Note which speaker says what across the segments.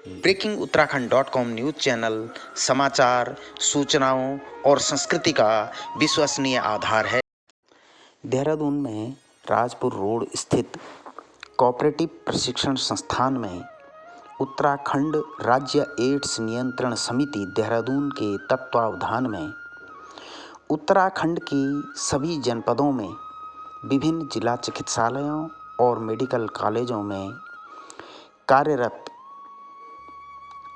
Speaker 1: Breaking Uttarakhand .com news channel समाचार, सूचनाओं और संस्कृति का विश्वसनीय आधार है। देहरादून में राजपुर रोड स्थित कोऑपरेटिव प्रशिक्षण संस्थान में उत्तराखंड राज्य एड्स नियंत्रण समिति देहरादून के तत्वावधान में उत्तराखंड की सभी जनपदों में विभिन्न जिला चिकित्सालयों और मेडिकल कॉलेजों में कार्यरत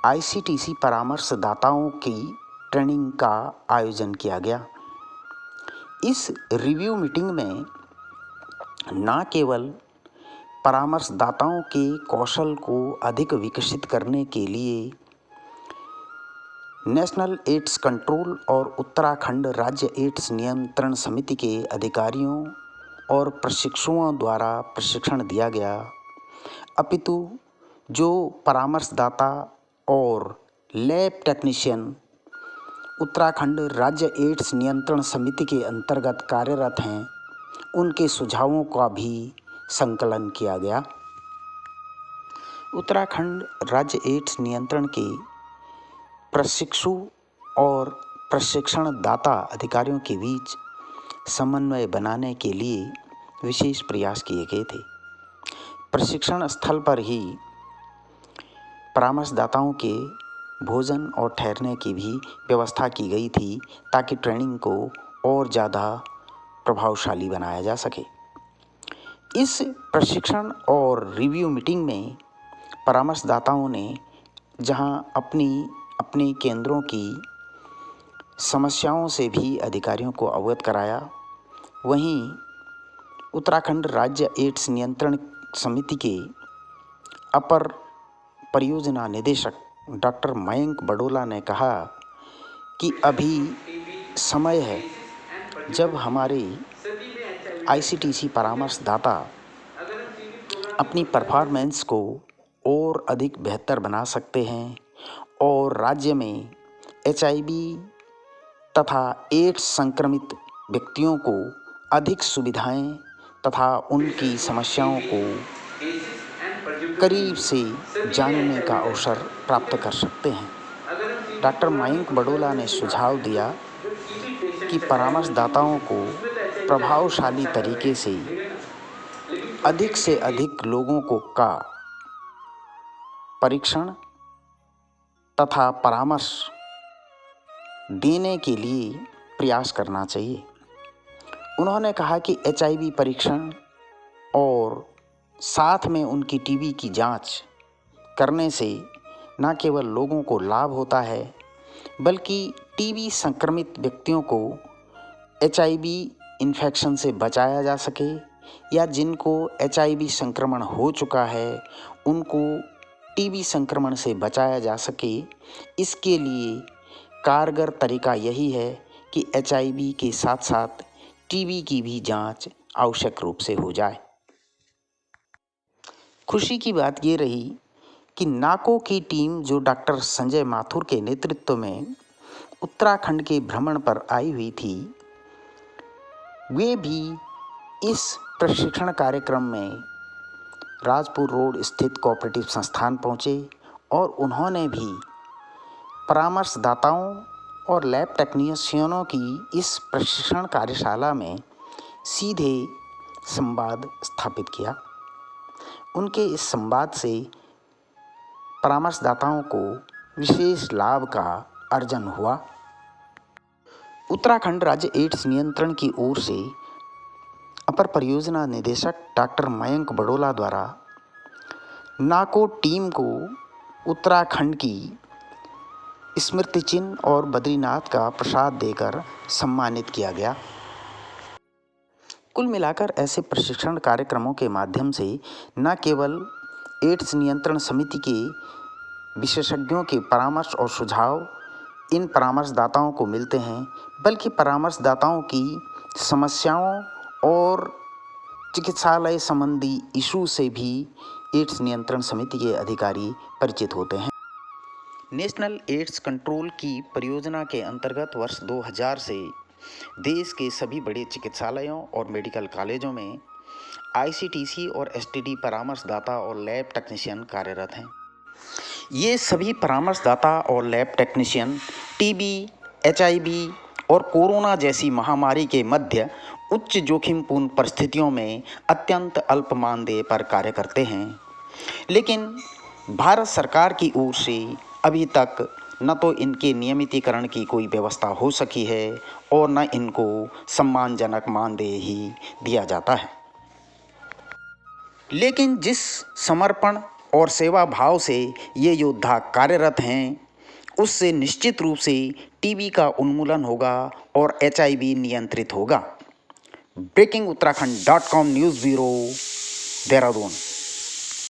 Speaker 1: आईसीटीसी परामर्शदाताओं की ट्रेनिंग का आयोजन किया गया। इस रिव्यू मीटिंग में न केवल परामर्शदाताओं के कौशल को अधिक विकसित करने के लिए नेशनल एड्स कंट्रोल और उत्तराखंड राज्य एड्स नियंत्रण समिति के अधिकारियों और प्रशिक्षुओं द्वारा प्रशिक्षण दिया गया, अपितु जो परामर्शदाता और लैब टेक्नीशियन उत्तराखंड राज्य एड्स नियंत्रण समिति के अंतर्गत कार्यरत हैं, उनके सुझावों का भी संकलन किया गया। उत्तराखंड राज्य एड्स नियंत्रण के प्रशिक्षु और प्रशिक्षणदाता अधिकारियों के बीच समन्वय बनाने के लिए विशेष प्रयास किए गए थे। प्रशिक्षण स्थल पर ही परामर्शदाताओं के भोजन और ठहरने की भी व्यवस्था की गई थी ताकि ट्रेनिंग को और ज़्यादा प्रभावशाली बनाया जा सके। इस प्रशिक्षण और रिव्यू मीटिंग में परामर्शदाताओं ने जहां अपने केंद्रों की समस्याओं से भी अधिकारियों को अवगत कराया, वहीं उत्तराखंड राज्य एड्स नियंत्रण समिति के अपर परियोजना निदेशक डॉक्टर मयंक बडोला ने कहा कि अभी समय है जब हमारे आईसीटीसी परामर्शदाता अपनी परफॉर्मेंस को और अधिक बेहतर बना सकते हैं और राज्य में एचआईवी तथा एड्स संक्रमित व्यक्तियों को अधिक सुविधाएं तथा उनकी समस्याओं को करीब से जानने का अवसर प्राप्त कर सकते हैं। डॉक्टर मयंक बडोला ने सुझाव दिया कि परामर्शदाताओं को प्रभावशाली तरीके से अधिक लोगों का परीक्षण तथा परामर्श देने के लिए प्रयास करना चाहिए। उन्होंने कहा कि एचआईवी परीक्षण और साथ में उनकी टीबी की जांच करने से न केवल लोगों को लाभ होता है, बल्कि टीबी संक्रमित व्यक्तियों को एचआईवी इन्फेक्शन से बचाया जा सके या जिनको एचआईवी संक्रमण हो चुका है उनको टीबी संक्रमण से बचाया जा सके। इसके लिए कारगर तरीका यही है कि एचआईवी के साथ साथ टीबी की भी जांच आवश्यक रूप से हो जाए। खुशी की बात ये रही कि नाको की टीम जो डॉक्टर संजय माथुर के नेतृत्व में उत्तराखंड के भ्रमण पर आई हुई थी, वे भी इस प्रशिक्षण कार्यक्रम में राजपुर रोड स्थित कोऑपरेटिव संस्थान पहुंचे और उन्होंने भी परामर्शदाताओं और लैब टेक्नीशियनों की इस प्रशिक्षण कार्यशाला में सीधे संवाद स्थापित किया। उनके इस संवाद से परामर्शदाताओं को विशेष लाभ का अर्जन हुआ। उत्तराखंड राज्य एड्स नियंत्रण की ओर से अपर परियोजना निदेशक डॉक्टर मयंक बडोला द्वारा नाको टीम को उत्तराखंड की स्मृति चिन्ह और बद्रीनाथ का प्रसाद देकर सम्मानित किया गया। कुल मिलाकर ऐसे प्रशिक्षण कार्यक्रमों के माध्यम से न केवल एड्स नियंत्रण समिति के विशेषज्ञों के परामर्श और सुझाव इन परामर्शदाताओं को मिलते हैं, बल्कि परामर्शदाताओं की समस्याओं और चिकित्सालय संबंधी इशू से भी एड्स नियंत्रण समिति के अधिकारी परिचित होते हैं। नेशनल एड्स कंट्रोल की परियोजना के अंतर्गत वर्ष 2000 से देश के सभी बड़े चिकित्सालयों और मेडिकल कॉलेजों में आईसीटीसी और एसटीडी परामर्शदाता और लैब टेक्नीशियन कार्यरत हैं। ये सभी परामर्शदाता और लैब टेक्नीशियन टीबी, एचआईवी और कोरोना जैसी महामारी के मध्य उच्च जोखिमपूर्ण परिस्थितियों में अत्यंत अल्प मानदेय पर कार्य करते हैं। लेकिन भारत सरकार की ओर से अभी तक न तो इनके नियमितीकरण की कोई व्यवस्था हो सकी है और न इनको सम्मानजनक मानदेय ही दिया जाता है। लेकिन जिस समर्पण और सेवा भाव से ये योद्धा कार्यरत हैं, उससे निश्चित रूप से टीबी का उन्मूलन होगा और एचआईवी नियंत्रित होगा। breakinguttarakhand.com news bureau, Dehradun.